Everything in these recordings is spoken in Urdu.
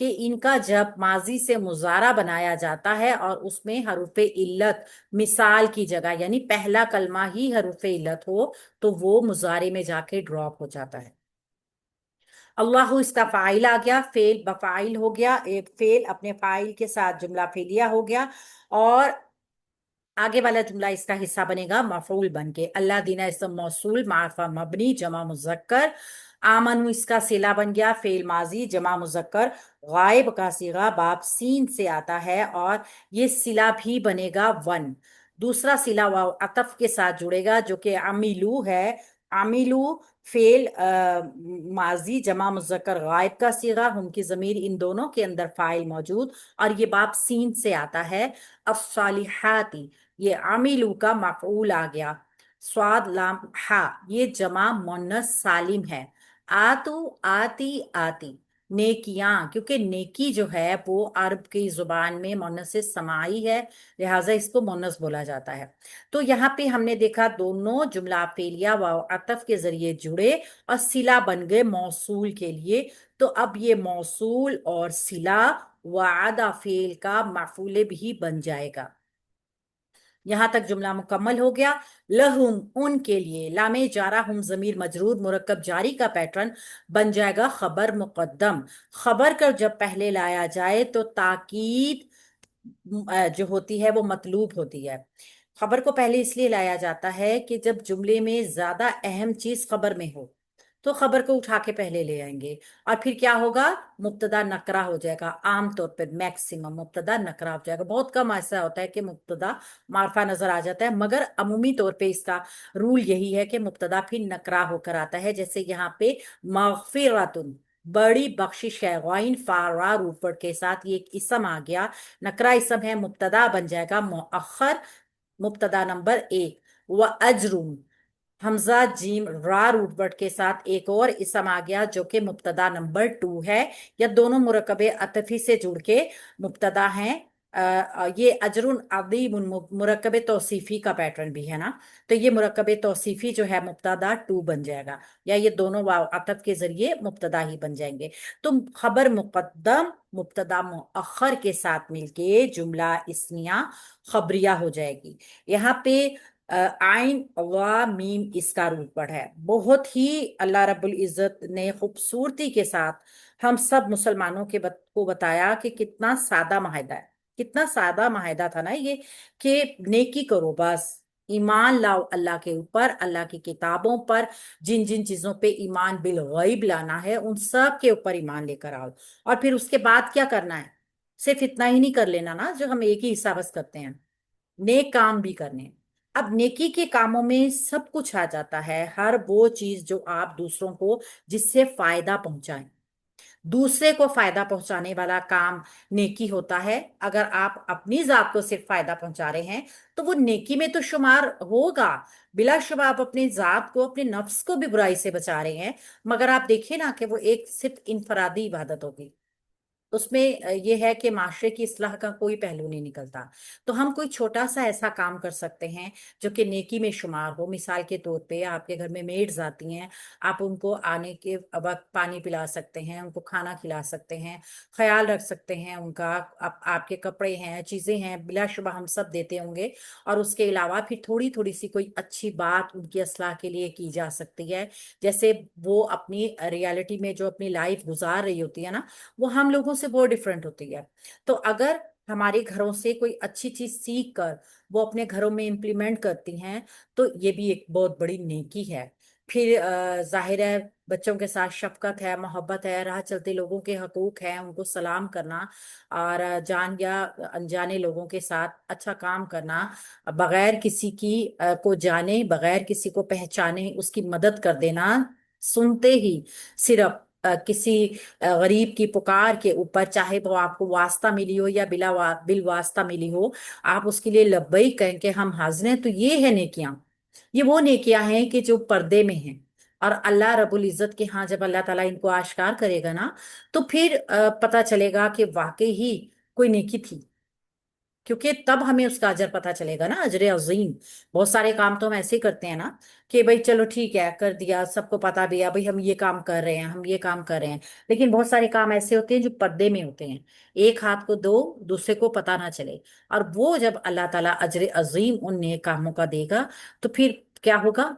کہ ان کا جب ماضی سے مضارع بنایا جاتا ہے اور اس میں حروف علت مثال کی جگہ یعنی پہلا کلمہ ہی حروف علت ہو تو وہ مضارع میں جا کے ڈراپ ہو جاتا ہے۔ اللہ اس کا فاعل آ گیا، فعل بفاعل ہو گیا، ایک فعل اپنے فاعل کے ساتھ جملہ فعلیہ ہو گیا، اور آگے والا جملہ اس کا حصہ بنے گا مفعول بن کے۔ اللہ دینا اسم موصول معرفہ مبنی جمع مذکر، آمن اس کا صلہ بن گیا فعل ماضی جمع مذکر غائب کا صیغہ باب سین سے آتا ہے، اور یہ صلہ بھی بنے گا ون۔ دوسرا صلہ واو عطف کے ساتھ جڑے گا جو کہ عملو ہے، عملو فعل ماضی جمع مذکر غائب کا صیغہ، ہم کی ضمیر ان دونوں کے اندر فاعل موجود، اور یہ باب سین سے آتا ہے۔ الصالحاتی یہ عاملو کا مفعول آ گیا، سواد لام ہا یہ جمع مؤنث سالم ہے، آتو آتی آتی نیکیاں، کیونکہ نیکی جو ہے وہ عرب کی زبان میں مؤنث سماعی ہے، لہٰذا اس کو مؤنث بولا جاتا ہے۔ تو یہاں پہ ہم نے دیکھا دونوں جملہ فعلیہ و عطف کے ذریعے جڑے اور صلہ بن گئے موصول کے لیے، تو اب یہ موصول اور صلہ وعدہ فعل کا مفعول بھی بن جائے گا۔ یہاں تک جملہ مکمل ہو گیا۔ لہم ان کے لیے، لام جارہ ہم ضمیر مجرور مرکب جاری کا پیٹرن بن جائے گا خبر مقدم۔ خبر کا جب پہلے لایا جائے تو تاکید جو ہوتی ہے وہ مطلوب ہوتی ہے۔ خبر کو پہلے اس لیے لایا جاتا ہے کہ جب جملے میں زیادہ اہم چیز خبر میں ہو تو خبر کو اٹھا کے پہلے لے آئیں گے، اور پھر کیا ہوگا، مبتدا نکرہ ہو جائے گا۔ عام طور پر میکسیمم مبتدا نکرہ ہو جائے گا، بہت کم ایسا ہوتا ہے کہ مبتدا معرفہ نظر آ جاتا ہے، مگر عمومی طور پہ اس کا رول یہی ہے کہ مبتدا پھر نکرہ ہو کر آتا ہے۔ جیسے یہاں پہ مغفرتن بڑی بخشش ہے، غائن فا را روٹ ورڈ کے ساتھ یہ ایک اسم آ گیا، نکرہ اسم ہے، مبتدا بن جائے گا مؤخر، مبتدا نمبر ایک۔ و اجرم حمزہ جیم را روٹ ورڈ کے ساتھ ایک اور اسم آ گیا جو کہ مبتدا نمبر 2 ہے، یا دونوں مرکب عطفی سے جڑ کے مبتدا ہیں۔ یہ اجر عظیم مرکب توصیفی کا پیٹرن بھی ہے نا، تو یہ مرکب توصیفی جو ہے مبتدا 2 بن جائے گا، یا یہ دونوں واو عطف کے ذریعے مبتدا ہی بن جائیں گے۔ تو خبر مقدم مبتدا مؤخر کے ساتھ مل کے جملہ اسمیہ خبریہ ہو جائے گی۔ یہاں پہ عین و میم اس کا روٹ ورڈ ہے، بہت ہی اللہ رب العزت نے خوبصورتی کے ساتھ ہم سب مسلمانوں کو بتایا کہ کتنا سادہ معاہدہ ہے، کتنا سادہ معاہدہ تھا نا یہ، کہ نیکی کرو بس، ایمان لاؤ اللہ کے اوپر، اللہ کی کتابوں پر، جن جن چیزوں پہ ایمان بالغیب لانا ہے ان سب کے اوپر ایمان لے کر آؤ، اور پھر اس کے بعد کیا کرنا ہے، صرف اتنا ہی نہیں کر لینا نا جو ہم ایک ہی حصہ بس کرتے ہیں، نیک کام بھی کرنے ہیں۔ اب نیکی کے کاموں میں سب کچھ آ جاتا ہے، ہر وہ چیز جو آپ دوسروں کو جس سے فائدہ پہنچائیں، دوسرے کو فائدہ پہنچانے والا کام نیکی ہوتا ہے۔ اگر آپ اپنی ذات کو صرف فائدہ پہنچا رہے ہیں تو وہ نیکی میں تو شمار ہوگا، بلا شبہ آپ اپنی ذات کو، اپنے نفس کو بھی برائی سے بچا رہے ہیں، مگر آپ دیکھیں نا کہ وہ ایک صرف انفرادی عبادت ہوگی، اس میں یہ ہے کہ معاشرے کی اصلاح کا کوئی پہلو نہیں نکلتا۔ تو ہم کوئی چھوٹا سا ایسا کام کر سکتے ہیں جو کہ نیکی میں شمار ہو۔ مثال کے طور پہ آپ کے گھر میں میڈز آتی ہیں، آپ ان کو آنے کے وقت پانی پلا سکتے ہیں، ان کو کھانا کھلا سکتے ہیں، خیال رکھ سکتے ہیں ان کا، آپ کے کپڑے ہیں، چیزیں ہیں، بلا شبہ ہم سب دیتے ہوں گے، اور اس کے علاوہ پھر تھوڑی تھوڑی سی کوئی اچھی بات ان کی اصلاح کے لیے کی جا سکتی ہے، جیسے وہ اپنی ریالٹی میں جو اپنی لائف گزار رہی ہوتی ہے نا، وہ ہم لوگوں سے بہت ڈفرینٹ ہوتی ہے۔ تو اگر ہمارے گھروں سے کوئی اچھی چیز سیکھ کر وہ اپنے گھروں میں امپلیمنٹ کرتی ہیں تو یہ بھی ایک بہت بڑی نیکی ہے۔ پھر ظاہر ہے بچوں کے ساتھ شفقت ہے، محبت ہے، راہ چلتے لوگوں کے حقوق ہیں، ان کو سلام کرنا، اور جان یا انجانے لوگوں کے ساتھ اچھا کام کرنا، بغیر کسی کی کو جانے، بغیر کسی کو پہچانے اس کی مدد کر دینا، سنتے ہی صرف کسی غریب کی پکار کے اوپر، چاہے وہ آپ کو واسطہ ملی ہو یا بل واسطہ ملی ہو، آپ اس کے لیے لبیک کہیں کہ ہم حاضر ہیں، تو یہ ہے نیکیاں، یہ وہ نیکیاں ہیں کہ جو پردے میں ہیں، اور اللہ رب العزت کے ہاں جب اللہ تعالیٰ ان کو آشکار کرے گا نا تو پھر پتہ چلے گا کہ واقعی ہی کوئی نیکی تھی، کیونکہ تب ہمیں اس کا اجر پتہ چلے گا نا، اجر عظیم۔ بہت سارے کام تو ہم ایسے ہی کرتے ہیں نا، کہ بھائی چلو ٹھیک ہے کر دیا، سب کو پتا بھی ہے بھائی ہم یہ کام کر رہے ہیں، ہم یہ کام کر رہے ہیں، لیکن بہت سارے کام ایسے ہوتے ہیں جو پردے میں ہوتے ہیں، ایک ہاتھ کو دو، دوسرے کو پتا نہ چلے، اور وہ جب اللہ تعالیٰ اجر عظیم ان نیک کاموں کا دے گا تو پھر کیا ہوگا؟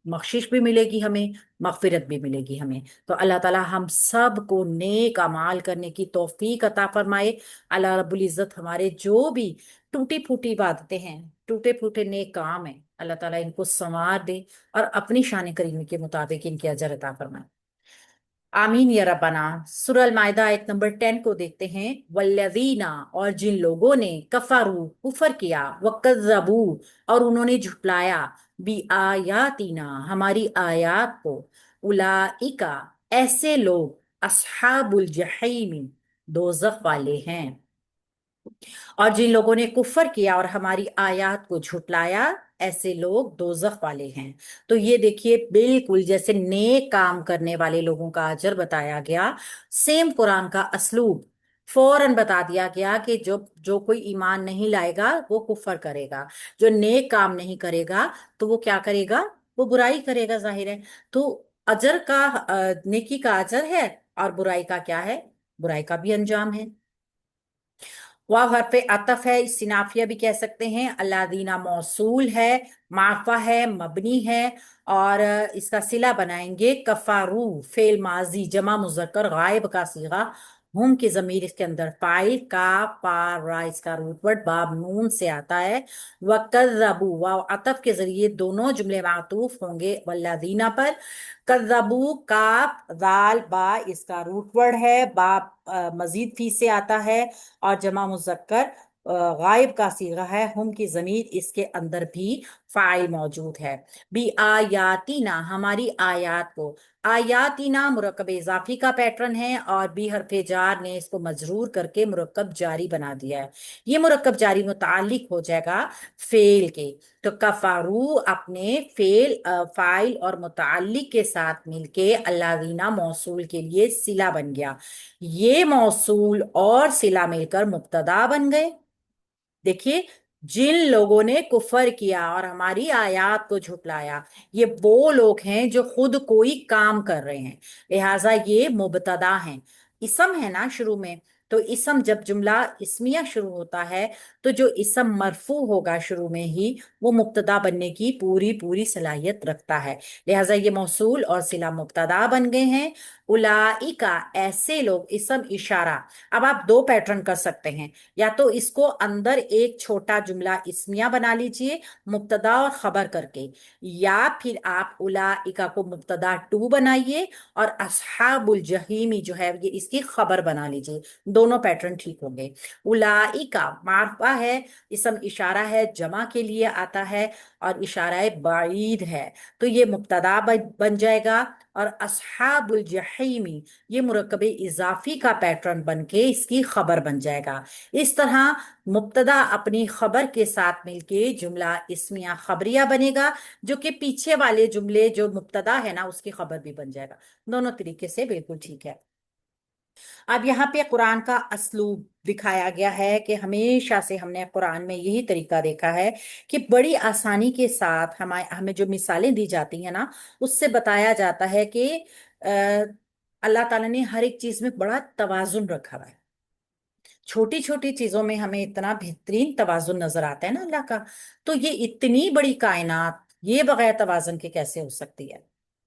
بخشش بھی ملے گی ہمیں، مغفرت بھی ملے گی ہمیں۔ تو اللہ تعالیٰ ہم سب کو نیک اعمال کرنے کی توفیق عطا فرمائے۔ اللہ رب العزت ہمارے جو بھی ٹوٹی پھوٹی عبادتیں ہیں، ٹوٹے پھوٹے نیک کام ہیں، اللہ تعالیٰ ان کو سنوار دے اور اپنی شان کریمی کے مطابق ان کی اجر عطا فرمائے۔ آمین یا ربنا۔ سورہ المائدہ آیت نمبر 10 کو دیکھتے ہیں۔ والذین، اور جن لوگوں نے کفروا، کفر کیا، وکذبوا، اور انہوں نے جھٹلایا، بی آیاتنا، ہماری آیات کو، اولئک، ایسے لوگ، اصحاب الجحیم، دوزخ والے ہیں۔ اور جن لوگوں نے کفر کیا اور ہماری آیات کو جھٹلایا، ایسے لوگ دوزخ والے ہیں۔ تو یہ دیکھیے بالکل جیسے نیک کام کرنے والے لوگوں کا اجر بتایا گیا، سیم قرآن کا اسلوب فوراً بتا دیا گیا کہ جو کوئی ایمان نہیں لائے گا وہ کفر کرے گا، جو نیک کام نہیں کرے گا تو وہ کیا کرے گا؟ وہ برائی کرے گا، ظاہر ہے۔ تو اجر کا نیکی کا اجر ہے، اور برائی کا کیا ہے؟ برائی کا بھی انجام ہے۔ واو حرف عطف ہے، استنافیہ بھی کہہ سکتے ہیں۔ اللہ دینا موصول ہے، معرفہ ہے، مبنی ہے، اور اس کا صلہ بنائیں گے کفارو، فعل ماضی جمع مذکر غائب کا صیغہ، ہم کی ضمیر اس کے اندر فاعل، کاف پا را اس کا روٹ ورڈ باب نون سے آتا ہے۔ وکذبوا، واو عطف کے ذریعے دونوں جملے معطوف ہوں گے والذین پر۔ کذبوا، کاف ذال با اس کا روٹ ورڈ ہے، باب مزید فی سے آتا ہے، اور جمع مذکر غائب کا صیغہ ہے، ہم کی ضمیر اس کے اندر بھی فاعل موجود ہے۔ بی آیاتینا، ہماری آیات کو، آیاتینا مرکب اضافی کا پیٹرن ہے، اور بی حرف جار نے اس کو مجرور کر کے مرکب جاری بنا دیا ہے۔ یہ مرکب جاری متعلق ہو جائے گا فعل کے، تو کفارو اپنے فعل، فاعل اور متعلق کے ساتھ مل کے اللہ دینا موصول کے لیے صلہ بن گیا۔ یہ موصول اور صلہ مل کر مبتدا بن گئے۔ دیکھیے، جن لوگوں نے کفر کیا اور ہماری آیات کو جھٹلایا، یہ وہ لوگ ہیں جو خود کوئی کام کر رہے ہیں، لہٰذا یہ مبتدا ہیں۔ اسم ہے نا شروع میں، تو اسم جب جملہ اسمیہ شروع ہوتا ہے تو جو اسم مرفوع ہوگا شروع میں ہی، وہ مبتدا بننے کی پوری پوری صلاحیت رکھتا ہے، لہٰذا یہ موصول اور صلہ مبتدا بن گئے ہیں۔ اولئکا، ایسے لوگ، اسم اشارہ۔ اب آپ دو پیٹرن کر سکتے ہیں، یا تو اس کو اندر ایک چھوٹا جملہ اسمیہ بنا لیجئے مبتدا اور خبر کر کے، یا پھر آپ اولئکا کو مبتدا ٹو بنائیے اور اصحاب الجحیمی جو ہے یہ اس کی خبر بنا لیجئے، دونوں پیٹرن ٹھیک ہوں گے۔ اولئکا معرفہ ہے، اسم اشارہ ہے، جمع کے لیے آتا ہے، اور اشارہ بعید ہے، تو یہ مبتدا بن جائے گا، اور اصحاب الجحیمی یہ مرکب اضافی کا پیٹرن بن کے اس کی خبر بن جائے گا۔ اس طرح مبتدا اپنی خبر کے ساتھ مل کے جملہ اسمیہ خبریہ بنے گا، جو کہ پیچھے والے جملے جو مبتدا ہے نا اس کی خبر بھی بن جائے گا، دونوں طریقے سے بالکل ٹھیک ہے۔ اب یہاں پہ قرآن کا اسلوب دکھایا گیا ہے کہ ہمیشہ سے ہم نے قرآن میں یہی طریقہ دیکھا ہے کہ بڑی آسانی کے ساتھ ہمیں جو مثالیں دی جاتی ہیں نا، اس سے بتایا جاتا ہے کہ اللہ تعالیٰ نے ہر ایک چیز میں بڑا توازن رکھا ہوا ہے۔ چھوٹی چھوٹی چیزوں میں ہمیں اتنا بہترین توازن نظر آتا ہے نا اللہ کا، تو یہ اتنی بڑی کائنات یہ بغیر توازن کے کیسے ہو سکتی ہے؟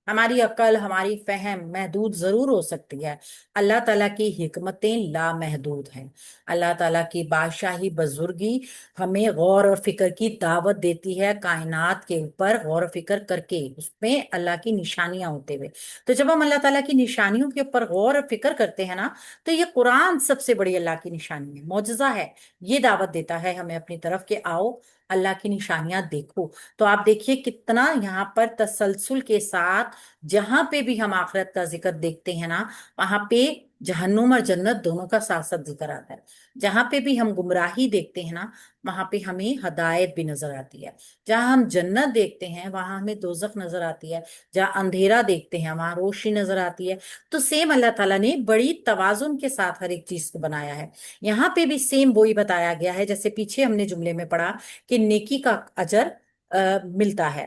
ہماری عقل، ہماری فہم محدود ضرور ہو سکتی ہے، اللہ تعالیٰ کی حکمتیں لامحدود ہیں۔ اللہ تعالیٰ کی بادشاہی بزرگی ہمیں غور اور فکر کی دعوت دیتی ہے، کائنات کے اوپر غور و فکر کر کے اس میں اللہ کی نشانیاں ہوتے ہوئے۔ تو جب ہم اللہ تعالیٰ کی نشانیوں کے اوپر غور اور فکر کرتے ہیں نا، تو یہ قرآن سب سے بڑی اللہ کی نشانی ہے، معجزہ ہے، یہ دعوت دیتا ہے ہمیں اپنی طرف کہ آؤ اللہ کی نشانیاں دیکھو۔ تو آپ دیکھیے کتنا یہاں پر تسلسل کے ساتھ جہاں پہ بھی ہم آخرت کا ذکر دیکھتے ہیں نا، وہاں پہ جہنم اور جنت دونوں کا ساتھ ساتھ ذکر آتا ہے۔ جہاں پہ بھی ہم گمراہی دیکھتے ہیں نا، وہاں پہ ہمیں ہدایت بھی نظر آتی ہے۔ جہاں ہم جنت دیکھتے ہیں وہاں ہمیں دوزخ نظر آتی ہے، جہاں اندھیرا دیکھتے ہیں وہاں روشنی نظر آتی ہے۔ تو سیم اللہ تعالیٰ نے بڑی توازن کے ساتھ ہر ایک چیز کو بنایا ہے۔ یہاں پہ بھی سیم وہی بتایا گیا ہے جیسے پیچھے ہم نے جملے میں پڑھا کہ نیکی کا اجر ملتا ہے،